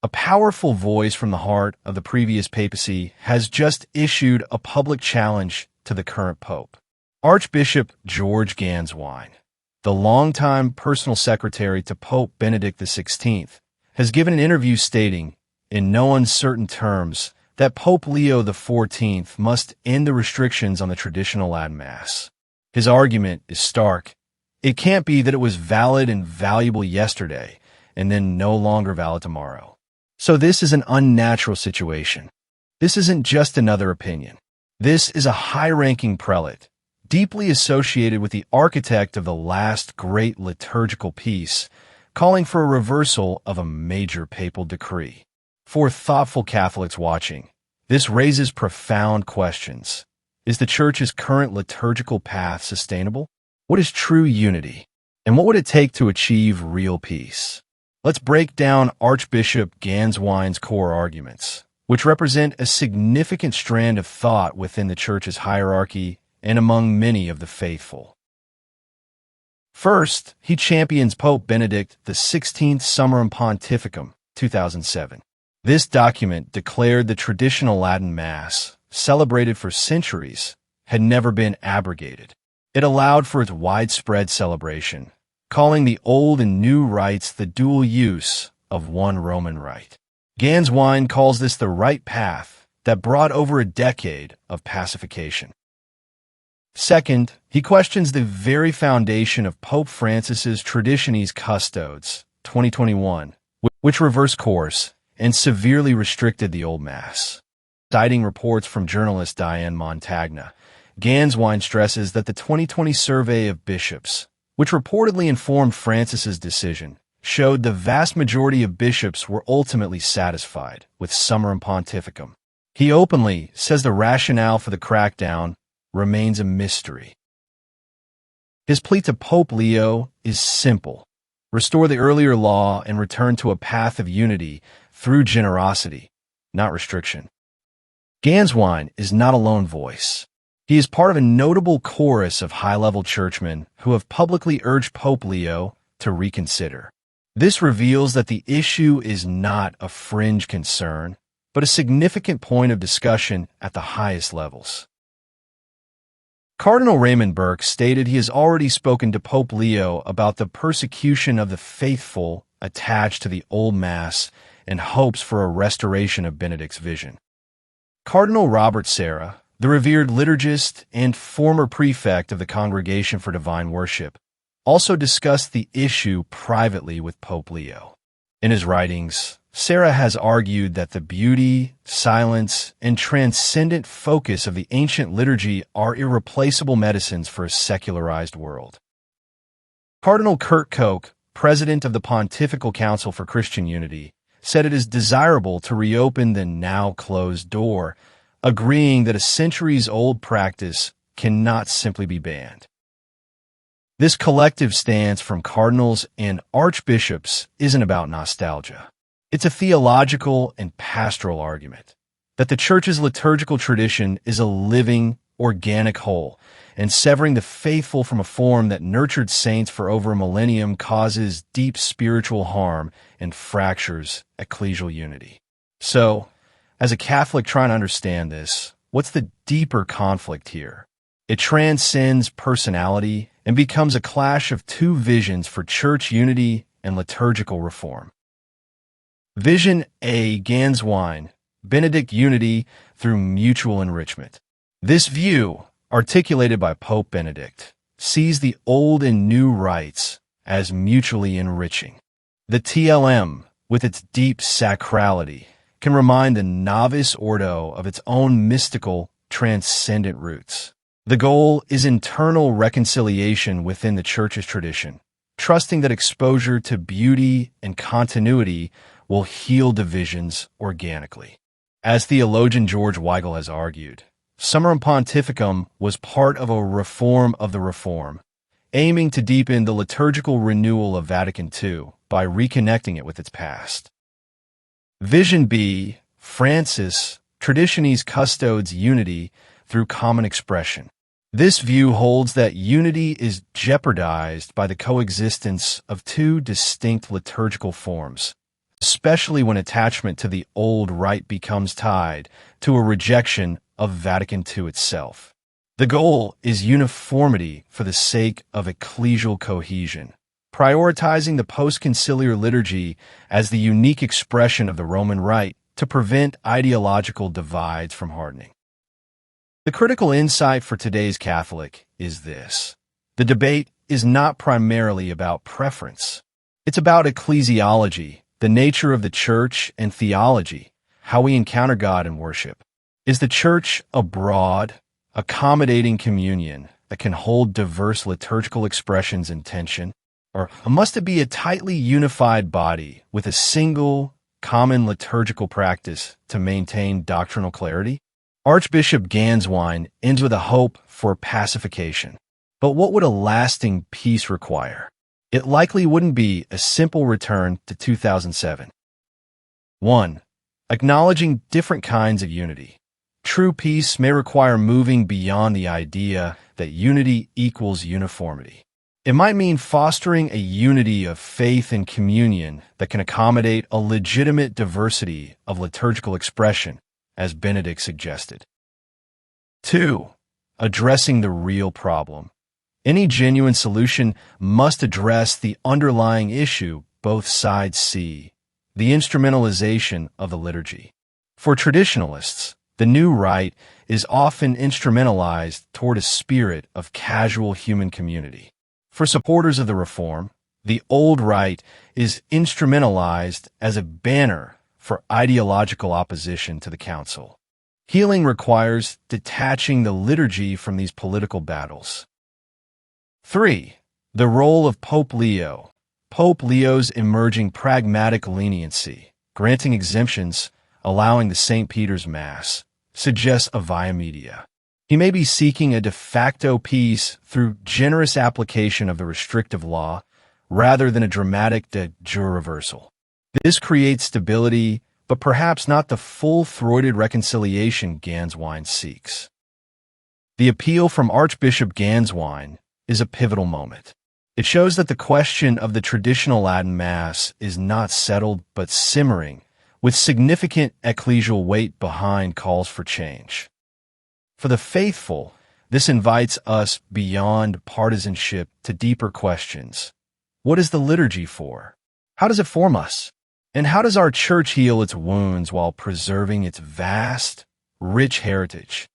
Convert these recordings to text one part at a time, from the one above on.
A powerful voice from the heart of the previous papacy has just issued a public challenge to the current pope. Archbishop Georg Gänswein, the longtime personal secretary to Pope Benedict XVI, has given an interview stating, in no uncertain terms, that Pope Leo XIV must end the restrictions on the traditional Latin Mass. His argument is stark. It can't be that it was valid and valuable yesterday and then no longer valid tomorrow. So this is an unnatural situation. This isn't just another opinion. This is a high-ranking prelate, deeply associated with the architect of the last great liturgical peace, calling for a reversal of a major papal decree. For thoughtful Catholics watching, this raises profound questions. Is the Church's current liturgical path sustainable? What is true unity? And what would it take to achieve real peace? Let's break down Archbishop Ganswine's core arguments, which represent a significant strand of thought within the Church's hierarchy and among many of the faithful. First, he champions Pope Benedict XVI's Summorum Pontificum, 2007. This document declared the traditional Latin Mass, celebrated for centuries, had never been abrogated. It allowed for its widespread celebration, calling the old and new rites the dual use of one Roman rite. Ganswine calls this the right path that brought over a decade of pacification. Second, he questions the very foundation of Pope Francis's Traditionis Custodes, 2021, which reversed course and severely restricted the Old Mass. Citing reports from journalist Diane Montagna, Ganswine stresses that the 2020 survey of bishops, which reportedly informed Francis's decision, showed the vast majority of bishops were ultimately satisfied with Summorum Pontificum. He openly says the rationale for the crackdown remains a mystery. His plea to Pope Leo is simple: restore the earlier law and return to a path of unity through generosity, not restriction. Ganswine is not a lone voice. He is part of a notable chorus of high-level churchmen who have publicly urged Pope Leo to reconsider. This reveals that the issue is not a fringe concern, but a significant point of discussion at the highest levels. Cardinal Raymond Burke stated he has already spoken to Pope Leo about the persecution of the faithful attached to the Old Mass and hopes for a restoration of Benedict's vision. Cardinal Robert Sarah, the revered liturgist and former prefect of the Congregation for Divine Worship, also discussed the issue privately with Pope Leo. In his writings, Sarah has argued that the beauty, silence, and transcendent focus of the ancient liturgy are irreplaceable medicines for a secularized world. Cardinal Kurt Koch, president of the Pontifical Council for Christian Unity, said it is desirable to reopen the now closed door, agreeing that a centuries-old practice cannot simply be banned. This collective stance from cardinals and archbishops isn't about nostalgia. It's a theological and pastoral argument that the Church's liturgical tradition is a living, organic whole, and severing the faithful from a form that nurtured saints for over a millennium causes deep spiritual harm and fractures ecclesial unity. So, as a Catholic trying to understand this, what's the deeper conflict here? It transcends personality and becomes a clash of two visions for church unity and liturgical reform. Vision A, Ganswine, Benedict unity through mutual enrichment. This view, articulated by Pope Benedict, sees the old and new rites as mutually enriching. The TLM, with its deep sacrality, can remind the novice ordo of its own mystical, transcendent roots. The goal is internal reconciliation within the Church's tradition, trusting that exposure to beauty and continuity will heal divisions organically. As theologian George Weigel has argued, Summorum Pontificum was part of a reform of the Reform, aiming to deepen the liturgical renewal of Vatican II by reconnecting it with its past. Vision B, Francis, Traditionis Custodes unity through common expression. This view holds that unity is jeopardized by the coexistence of two distinct liturgical forms, especially when attachment to the old rite becomes tied to a rejection of Vatican II itself. The goal is uniformity for the sake of ecclesial cohesion, prioritizing the post-conciliar liturgy as the unique expression of the Roman Rite to prevent ideological divides from hardening. The critical insight for today's Catholic is this: the debate is not primarily about preference. It's about ecclesiology, the nature of the Church, and theology, how we encounter God and worship. Is the Church a broad, accommodating communion that can hold diverse liturgical expressions in tension? Or must it be a tightly unified body with a single, common liturgical practice to maintain doctrinal clarity? Archbishop Ganswine ends with a hope for pacification. But what would a lasting peace require? It likely wouldn't be a simple return to 2007. 1. Acknowledging different kinds of unity. True peace may require moving beyond the idea that unity equals uniformity. It might mean fostering a unity of faith and communion that can accommodate a legitimate diversity of liturgical expression, as Benedict suggested. 2. Addressing the real problem. Any genuine solution must address the underlying issue both sides see: the instrumentalization of the liturgy. For traditionalists, the new rite is often instrumentalized toward a spirit of casual human community. For supporters of the Reform, the old rite is instrumentalized as a banner for ideological opposition to the Council. Healing requires detaching the liturgy from these political battles. 3. The role of Pope Leo. Pope Leo's emerging pragmatic leniency, granting exemptions, allowing the St. Peter's Mass, suggests a via media. He may be seeking a de facto peace through generous application of the restrictive law rather than a dramatic de jure reversal. This creates stability, but perhaps not the full-throated reconciliation Ganswine seeks. The appeal from Archbishop Ganswine is a pivotal moment. It shows that the question of the traditional Latin Mass is not settled but simmering, with significant ecclesial weight behind calls for change. For the faithful, this invites us beyond partisanship to deeper questions. What is the liturgy for? How does it form us? And how does our Church heal its wounds while preserving its vast, rich heritage?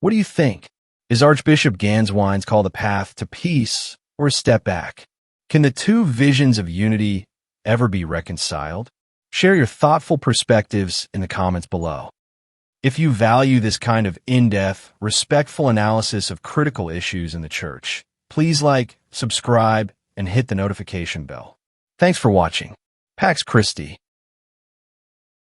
What do you think? Is Archbishop Ganswine's call the path to peace or a step back? Can the two visions of unity ever be reconciled? Share your thoughtful perspectives in the comments below. If you value this kind of in-depth, respectful analysis of critical issues in the Church, please like, subscribe, and hit the notification bell. Thanks for watching. Pax Christi.